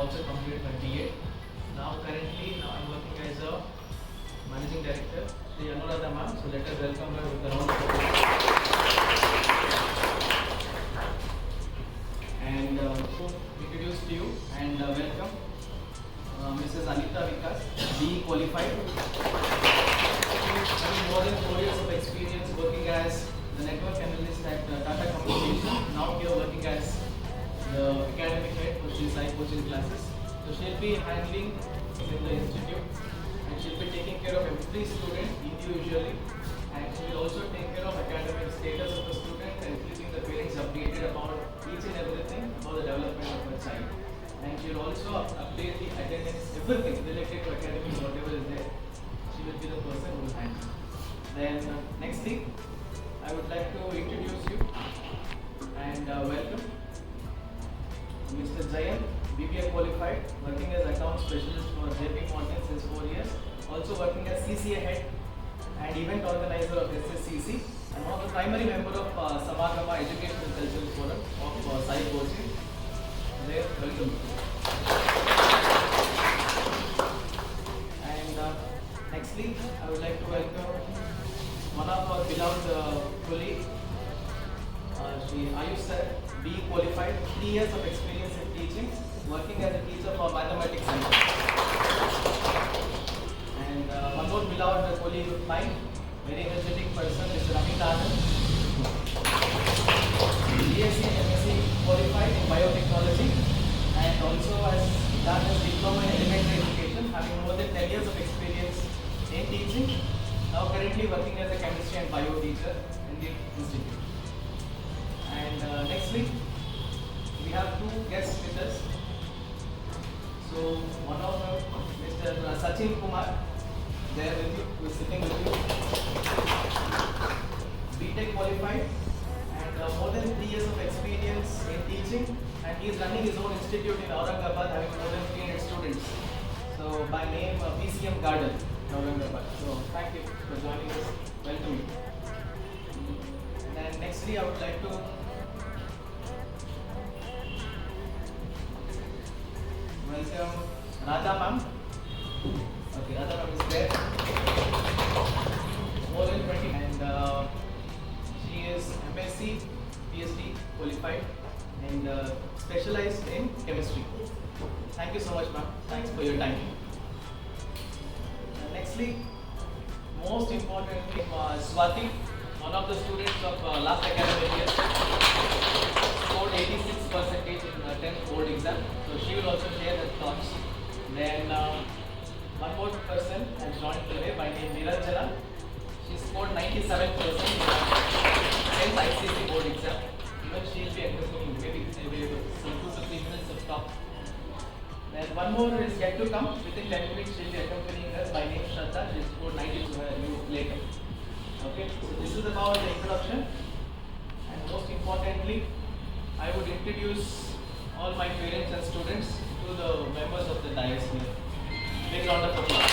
also completed my BA. Now I'm working as a Managing Director, Sri Anuradha ma'am. So let us welcome her with a round of applause. And introduce to you and welcome Mrs. Anita Vikas, BE qualified. Having more than 4 years of experience working as the network analyst at Tata Communications. Now here working as the academic head for Sri Sai coaching classes. So she'll be handling in the institute and she'll be taking care of every student individually, and she will also take care of academic status of the student and keeping the parents updated about each and everything about the development of her child. And she will also update the attendance, everything related to academics, whatever is there. She will be the person who will handle. Then nextly, I would like to introduce you and welcome Mr. Jayan, BBA qualified, working as account specialist for JP Morgan since 4 years, also working as CCA head and event organizer of SSCC, and one of the primary member of SAMAGAMA Educational Cultural Forum of Sai Coaching. There, welcome. And nextly, I would like to welcome one of our beloved colleague, Sri Ayush sir, BE qualified, 3 years of experience in teaching, working as a teacher for mathematics center. And one more beloved colleague of mine, very energetic person, Mr. Amit Anand, BSc and MSc qualified in biotechnology, and also has done his diploma in elementary education, having more than 10 years of experience in teaching. Now currently working as a chemistry and bio teacher in the institute. And nextly, we have two guests with us. So one of them, Mr. Sachin Kumar, there with you, who is sitting with you. BTech qualified and more than 3 years of experience in teaching, and he is running his own institute in Aurangabad, having more than 300 students. So by name PCM Garden, Aurangabad. So thank you for joining us. Welcome you. And then nextly, I would like to welcome Radha ma'am. Okay, Radha ma'am is there. More than 20, and she is MSc, PhD qualified and specialized in chemistry. Thank you so much, ma'am. Thanks for your time. Nextly, most importantly, Swati, one of the students of last academic year, scored 86% in 10th board exam. So she will also share her thoughts. Then one more person has joined today by name Niranjana. She scored 97% in 10th ICC board exam. Even she will be accompanying maybe some 2 to 3 minutes of talk. Then one more is yet to come. Within 10 minutes she will be accompanying us by name Shraddha. She scored 90 to her later. Okay, so this is about the introduction, and most importantly, I would introduce all my parents and students to the members of the dais here. Big round of applause.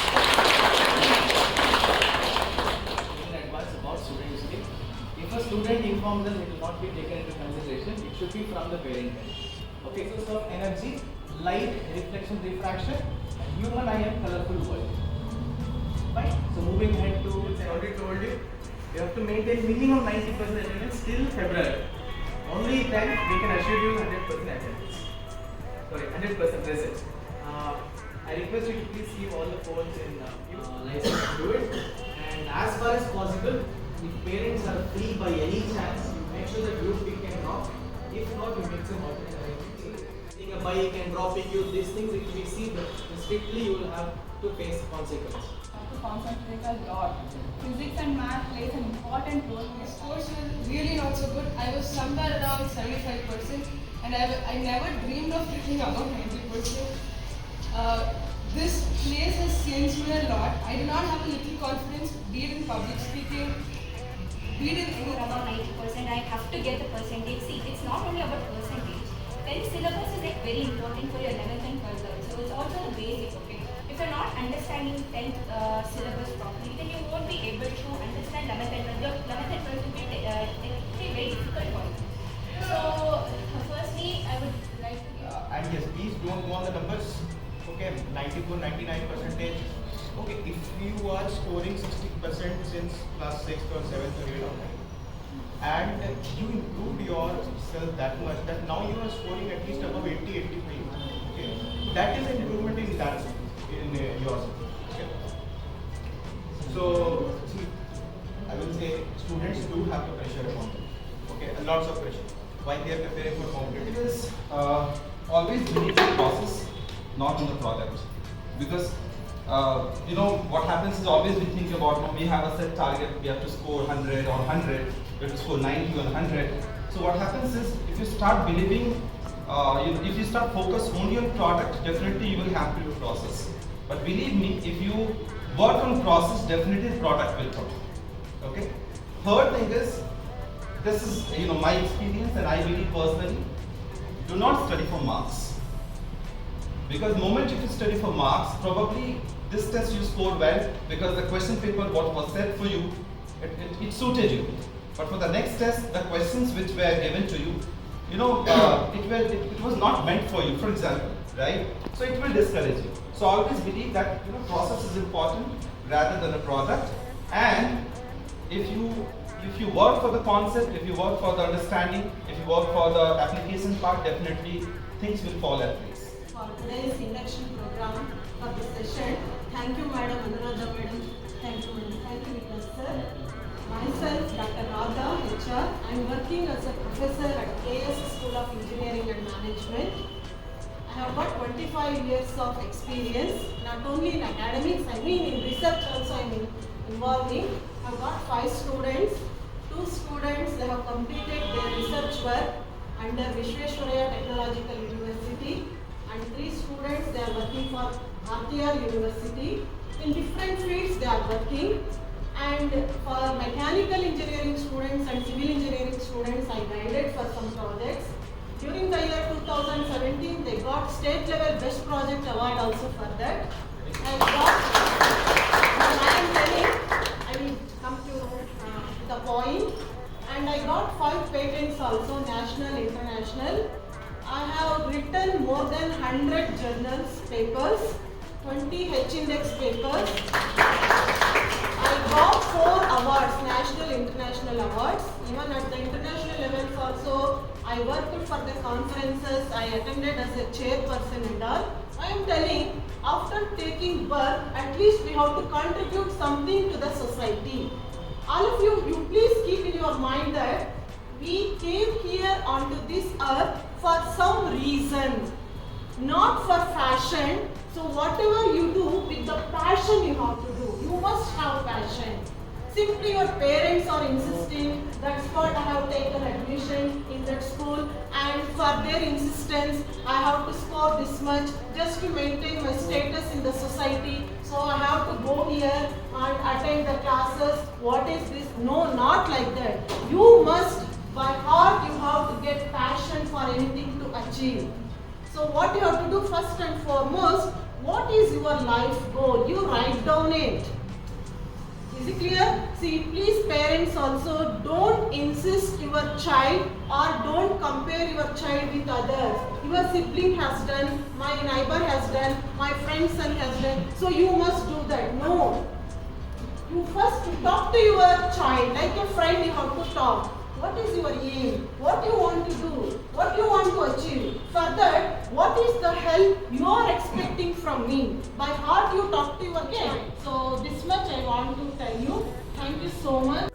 In advance about student history. If a student informs us, it will not be taken into consideration. It should be from the parent. Okay, so of energy, light, reflection, refraction, human eye and colorful world. Fine. So moving ahead to, I already told you, you have to maintain minimum 90% attendance till February. Only then we can assure you 100% attendance. Sorry, 100% presence. I request you to please keep all the phones in license to do it. And as far as possible, if parents are free by any chance, you make sure that group pick and drop. If not, you make some alternate arrangements. Taking a bike and dropping you, these things, if we see that strictly, you will have to face consequences. To concentrate a lot. Physics and math plays an important role. My scores were really not so good. I was somewhere around 75%, and I never dreamed of reaching above 90%. This place has changed me a lot. I do not have a little confidence, be it in public speaking, be it in any about 90%. I have to get the percentage. See, it's not only about percentage. 10th syllabus is like very important for your 11th and 12th. So it's also the basic, okay? If you're not understanding 10th syllabus properly, then you won't be able to understand 11th and 12th. Your 11th and 12th will be technically very difficult for you. So firstly, I would like to and yes, please don't go on the numbers. 99 percentage. Okay, if you are scoring 60% since class 6th or 7th or 8th or 9th, and you improved yourself that much that now you are scoring at least above 80, 85. Okay, that is an improvement in that in yourself. Okay. So see, I will say students do have the pressure upon them. Okay, lots of pressure while they are preparing for competitive. It is always believe in the process, not in the product. Because you know what happens is always we think about, we have a set target, we have to score 100 or 100, we have to score 90 or 100. So what happens is if you start believing, if you start focus only on product, definitely you will have to do process. But believe me, if you work on process, definitely product will come. Okay. Third thing is, this is my experience, and I believe personally, do not study for marks. Because the moment if you study for marks, probably this test you scored well because the question paper what was set for you, it suited you. But for the next test, the questions which were given to you, it was not meant for you, for example, right? So it will discourage you. So always believe that process is important rather than a product. And if you work for the concept, if you work for the understanding, if you work for the application part, definitely things will fall at place. For today's induction program for this session, thank you, Madam Anuradha, Madam. Thank you, Madam. Thank you, Vikas sir. Myself, Dr. Radha, HR. I am working as a professor at KS School of Engineering and Management. I have got 25 years of experience, not only in academics, I mean in research also I am involving. I have got 5 students. 2 students, they have completed their research work under Vishweshwaraya Technological University, and 3 students, they are working for RTR University. In different fields they are working, and for mechanical engineering students and civil engineering students, I guided for some projects. During the year 2017, they got state level best project award also for that. I am telling, I will come to the point, and I got 5 patents also, national, international. I have written more than 100 journals, papers, 20 H-index papers. I got 4 awards, national, international awards. Even at the international levels also, I worked for the conferences, I attended as a chairperson and all. I am telling, after taking birth, at least we have to contribute something to the society. All of you please keep in your mind that we came here onto this earth for some reason, not for fashion. So whatever you do with the passion you have to do. You must have passion. Simply your parents are insisting, that's what I have taken admission in that school, and for their insistence, I have to score this much just to maintain my status in the society. So I have to go here and attend the classes. What is this? No, not like that. You must, by heart, you have to get passion for anything to achieve. So what you have to do first and foremost, what is your life goal? You write down it. Is it clear? See, please parents also don't insist your child or don't compare your child with others. Your sibling has done, my neighbor has done, my friend's son has done, so you must do that. No. You first talk to your child like a friend, you have to talk. What is your aim? What you want to do? What you want to achieve? For that, what is the help you are expecting from me? By heart you talk to your child. So this much I want to tell you. Thank you so much.